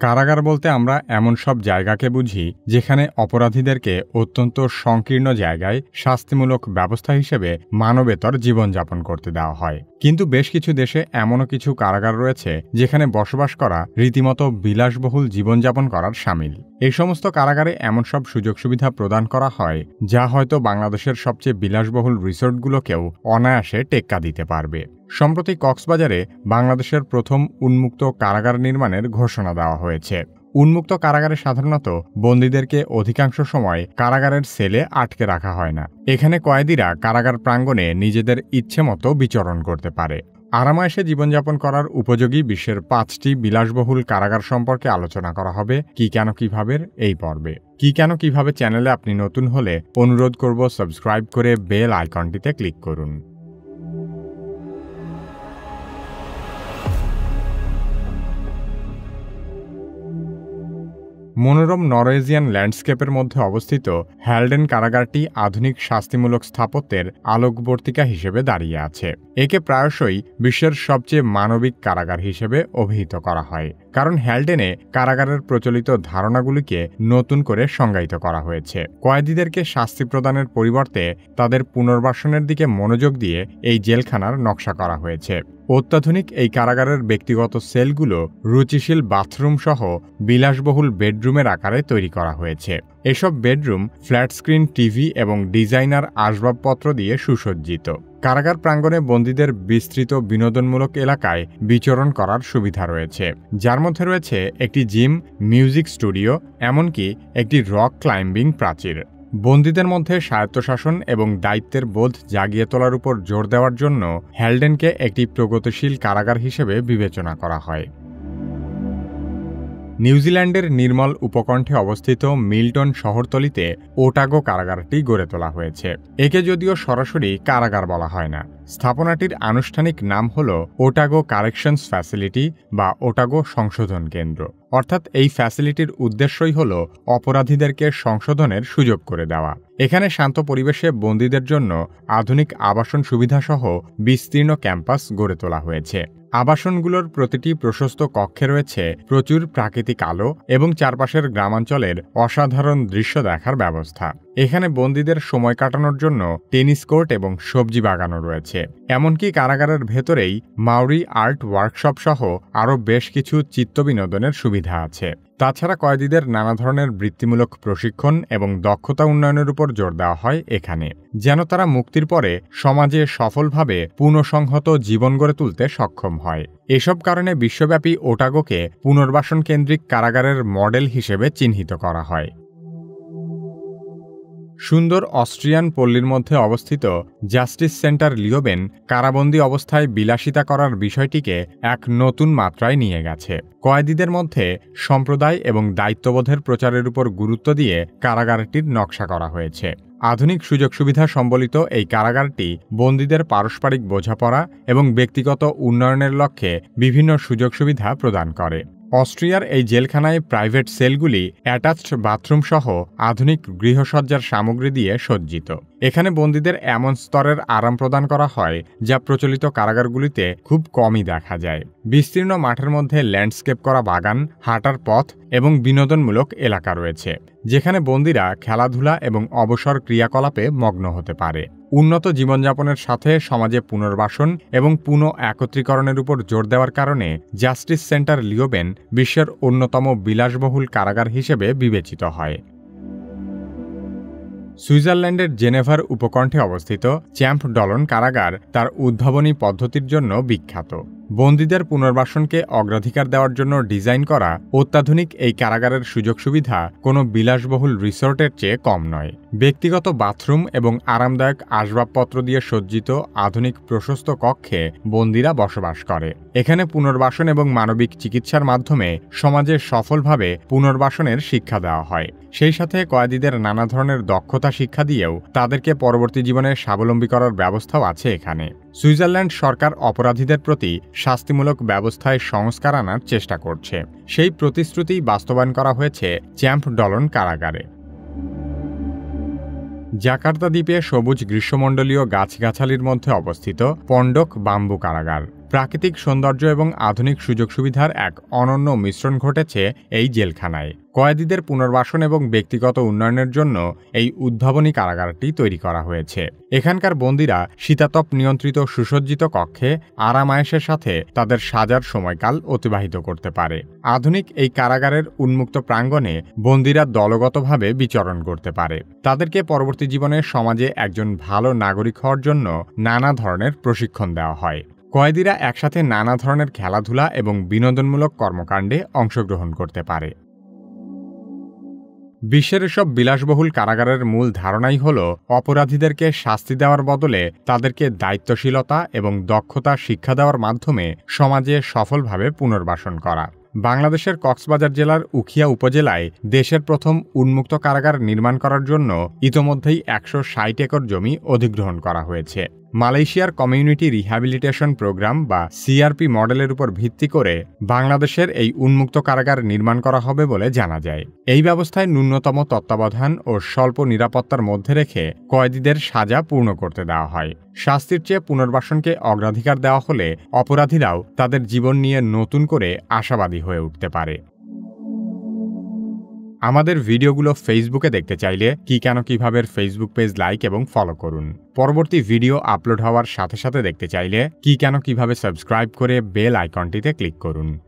কারাগার বলতে আমরা এমন সব জায়গাকে বুঝি যেখানে অপরাধীদেরকে অত্যন্ত সংকীর্ণ জায়গায় শাস্তিমূলক ব্যবস্থা হিসেবে মানবেতর জীবনযাপন করতে দেওয়া হয়। কিন্তু বেশ কিছু দেশে এমনও কিছু কারাগার রয়েছে যেখানে বসবাস করা রীতিমতো বিলাসবহুল জীবনযাপন করার শামিল। এই সমস্ত কারাগারে এমন সব সুযোগ সুবিধা প্রদান করা হয় যা হয়তো বাংলাদেশের সবচেয়ে বিলাসবহুল রিসোর্টগুলোকেও অনায়াসে টেক্কা দিতে পারবে। সম্প্রতি কক্সবাজারে বাংলাদেশের প্রথম উন্মুক্ত কারাগার নির্মাণের ঘোষণা দেওয়া হয়েছে। উন্মুক্ত কারাগারে সাধারণত বন্দীদেরকে অধিকাংশ সময় কারাগারের সেলে আটকে রাখা হয় না। এখানে কয়েদিরা কারাগার প্রাঙ্গণে নিজেদের ইচ্ছে মতো বিচরণ করতে পারে। আরামায়েশে জীবনযাপন করার উপযোগী বিশ্বের 5টি বিলাসবহুল কারাগার সম্পর্কে আলোচনা করা হবে কি কেন কিভাবে এই পর্বে। কি কেন কিভাবে চ্যানেলে আপনি নতুন হলে অনুরোধ করব সাবস্ক্রাইব করে বেল আইকনটিতে ক্লিক করুন। মনোরম নরওয়েজিয়ান ল্যান্ডস্কেপের মধ্যে অবস্থিত হ্যালডেন কারাগারটি আধুনিক শাস্তিমূলক স্থাপত্যের আলোকবর্তিকা হিসেবে দাঁড়িয়ে আছে। একে প্রায়শই বিশ্বের সবচেয়ে মানবিক কারাগার হিসেবে অভিহিত করা হয়, কারণ হ্যালডেনে কারাগারের প্রচলিত ধারণাগুলিকে নতুন করে সংজ্ঞায়িত করা হয়েছে। কয়েদিদেরকে শাস্তি প্রদানের পরিবর্তে তাদের পুনর্বাসনের দিকে মনোযোগ দিয়ে এই জেলখানার নকশা করা হয়েছে। অত্যাধুনিক এই কারাগারের ব্যক্তিগত সেলগুলো রুচিশীল বাথরুম সহ বিলাসবহুল বেডরুমের আকারে তৈরি করা হয়েছে। এসব বেডরুম ফ্ল্যাট স্ক্রিন টিভি এবং ডিজাইনার আসবাবপত্র দিয়ে সুসজ্জিত। কারাগার প্রাঙ্গণে বন্দীদের বিস্তৃত বিনোদনমূলক এলাকায় বিচরণ করার সুবিধা রয়েছে, যার মধ্যে রয়েছে একটি জিম, মিউজিক স্টুডিও, এমনকি একটি রক ক্লাইম্বিং প্রাচীর। বন্দীদের মধ্যে স্বায়ত্তশাসন এবং দায়িত্বের বোধ জাগিয়ে তোলার উপর জোর দেওয়ার জন্য হ্যালডেনকে একটি প্রগতিশীল কারাগার হিসেবে বিবেচনা করা হয়। নিউজিল্যান্ডের নির্মল উপকণ্ঠে অবস্থিত মিল্টন শহরতলিতে ওটাগো কারাগারটি গড়ে তোলা হয়েছে। একে যদিও সরাসরি কারাগার বলা হয় না, স্থাপনাটির আনুষ্ঠানিক নাম হল ওটাগো কারেকশনস ফ্যাসিলিটি বা ওটাগো সংশোধন কেন্দ্র। অর্থাৎ এই ফ্যাসিলিটির উদ্দেশ্যই হল অপরাধীদেরকে সংশোধনের সুযোগ করে দেওয়া। এখানে শান্ত পরিবেশে বন্দীদের জন্য আধুনিক আবাসন সুবিধাসহ বিস্তীর্ণ ক্যাম্পাস গড়ে তোলা হয়েছে। আবাসনগুলোর প্রতিটি প্রশস্ত কক্ষে রয়েছে প্রচুর প্রাকৃতিক আলো এবং চারপাশের গ্রামাঞ্চলের অসাধারণ দৃশ্য দেখার ব্যবস্থা। এখানে বন্দীদের সময় কাটানোর জন্য টেনিস কোর্ট এবং সবজি বাগানও রয়েছে। এমনকি কারাগারের ভেতরেই মাউরি আর্ট ওয়ার্কশপ সহ আরও বেশ কিছু চিত্তবিনোদনের সুবিধা আছে। তাছাড়া কয়েদিদের নানা ধরনের বৃত্তিমূলক প্রশিক্ষণ এবং দক্ষতা উন্নয়নের উপর জোর দেওয়া হয় এখানে, যেন তারা মুক্তির পরে সমাজে সফলভাবে পুনঃসংহত জীবন গড়ে তুলতে সক্ষম হয়। এসব কারণে বিশ্বব্যাপী ওটাগোকে পুনর্বাসন কেন্দ্রিক কারাগারের মডেল হিসেবে চিহ্নিত করা হয়। সুন্দর অস্ট্রিয়ান পল্লীর মধ্যে অবস্থিত জাস্টিস সেন্টার লিওবেন কারাবন্দী অবস্থায় বিলাসিতা করার বিষয়টিকে এক নতুন মাত্রায় নিয়ে গেছে। কয়েদিদের মধ্যে সম্প্রদায় এবং দায়িত্ববোধের প্রচারের উপর গুরুত্ব দিয়ে কারাগারটির নকশা করা হয়েছে। আধুনিক সুযোগ সুবিধা সম্বলিত এই কারাগারটি বন্দীদের পারস্পরিক বোঝাপড়া এবং ব্যক্তিগত উন্নয়নের লক্ষ্যে বিভিন্ন সুযোগ সুবিধা প্রদান করে। অস্ট্রিয়ার এই জেলখানায় প্রাইভেট সেলগুলি অ্যাটাচড বাথরুম সহ আধুনিক গৃহসজ্জার সামগ্রী দিয়ে সজ্জিত। এখানে বন্দীদের এমন স্তরের আরাম প্রদান করা হয় যা প্রচলিত কারাগারগুলিতে খুব কমই দেখা যায়। বিস্তীর্ণ মাঠের মধ্যে ল্যান্ডস্কেপ করা বাগান, হাঁটার পথ এবং বিনোদনমূলক এলাকা রয়েছে, যেখানে বন্দীরা খেলাধুলা এবং অবসর ক্রিয়াকলাপে মগ্ন হতে পারে। উন্নত জীবনযাপনের সাথে সমাজে পুনর্বাসন এবং পুনঃ একত্রীকরণের উপর জোর দেওয়ার কারণে জাস্টিস সেন্টার লিওবেন বিশ্বের অন্যতম বিলাসবহুল কারাগার হিসেবে বিবেচিত হয়। সুইজারল্যান্ডের জেনেভার উপকণ্ঠে অবস্থিত চ্যাম্পডলন কারাগার তার উদ্ভাবনী পদ্ধতির জন্য বিখ্যাত। বন্দীদের পুনর্বাসনকে অগ্রাধিকার দেওয়ার জন্য ডিজাইন করা অত্যাধুনিক এই কারাগারের সুযোগ সুবিধা কোনো বিলাসবহুল রিসোর্টের চেয়ে কম নয়। ব্যক্তিগত বাথরুম এবং আরামদায়ক আসবাবপত্র দিয়ে সজ্জিত আধুনিক প্রশস্ত কক্ষে বন্দীরা বসবাস করে। এখানে পুনর্বাসন এবং মানবিক চিকিৎসার মাধ্যমে সমাজে সফলভাবে পুনর্বাসনের শিক্ষা দেওয়া হয়। সেই সাথে কয়েদিদের নানা ধরনের দক্ষতা শিক্ষা দিয়েও তাদেরকে পরবর্তী জীবনে স্বাবলম্বী করার ব্যবস্থাও আছে এখানে। সুইজারল্যান্ড সরকার অপরাধীদের প্রতি শাস্তিমূলক ব্যবস্থায় সংস্কার আনার চেষ্টা করছে। সেই প্রতিশ্রুতি বাস্তবায়ন করা হয়েছে চ্যাম্পডলন কারাগারে। জাকার্তা দ্বীপে সবুজ গ্রীষ্মমণ্ডলীয় গাছগাছালির মধ্যে অবস্থিত পন্ডক বাম্বু কারাগার। প্রাকৃতিক সৌন্দর্য এবং আধুনিক সুযোগ সুবিধার এক অনন্য মিশ্রণ ঘটেছে এই জেলখানায়। কয়েদিদের পুনর্বাসন এবং ব্যক্তিগত উন্নয়নের জন্য এই উদ্ভাবনী কারাগারটি তৈরি করা হয়েছে। এখানকার বন্দীরা শীতাতপ নিয়ন্ত্রিত সুসজ্জিত কক্ষে আরাম-আয়েশের সাথে তাদের সাজার সময়কাল অতিবাহিত করতে পারে। আধুনিক এই কারাগারের উন্মুক্ত প্রাঙ্গণে বন্দীরা দলগতভাবে বিচরণ করতে পারে। তাদেরকে পরবর্তী জীবনে সমাজে একজন ভালো নাগরিক হওয়ার জন্য নানা ধরনের প্রশিক্ষণ দেওয়া হয়। কয়েদিরা একসাথে নানা ধরনের খেলাধুলা এবং বিনোদনমূলক কর্মকাণ্ডে অংশগ্রহণ করতে পারে। বিশ্বের এসব বিলাসবহুল কারাগারের মূল ধারণাই হল অপরাধীদেরকে শাস্তি দেওয়ার বদলে তাদেরকে দায়িত্বশীলতা এবং দক্ষতা শিক্ষা দেওয়ার মাধ্যমে সমাজে সফলভাবে পুনর্বাসন করা। বাংলাদেশের কক্সবাজার জেলার উখিয়া উপজেলায় দেশের প্রথম উন্মুক্ত কারাগার নির্মাণ করার জন্য ইতোমধ্যেই ১৬০ একর জমি অধিগ্রহণ করা হয়েছে। মালয়েশিয়ার কমিউনিটি রিহ্যাবিলিটেশন প্রোগ্রাম বা সিআরপি মডেলের উপর ভিত্তি করে বাংলাদেশের এই উন্মুক্ত কারাগার নির্মাণ করা হবে বলে জানা যায়। এই ব্যবস্থায় ন্যূনতম তত্ত্বাবধান ও স্বল্প নিরাপত্তার মধ্যে রেখে কয়েদিদের সাজা পূর্ণ করতে দেওয়া হয়। শাস্তির চেয়ে পুনর্বাসনকে অগ্রাধিকার দেওয়া হলে অপরাধীরাও তাদের জীবন নিয়ে নতুন করে আশাবাদী হয়ে উঠতে পারে। আমাদের ভিডিওগুলো ফেসবুকে দেখতে চাইলে কি কেন কিভাবে ফেসবুক পেজ লাইক এবং ফলো করুন। পরবর্তী ভিডিও আপলোড হওয়ার সাথে সাথে দেখতে চাইলে কি কেন কিভাবে সাবস্ক্রাইব করে বেল আইকনটিতে ক্লিক করুন।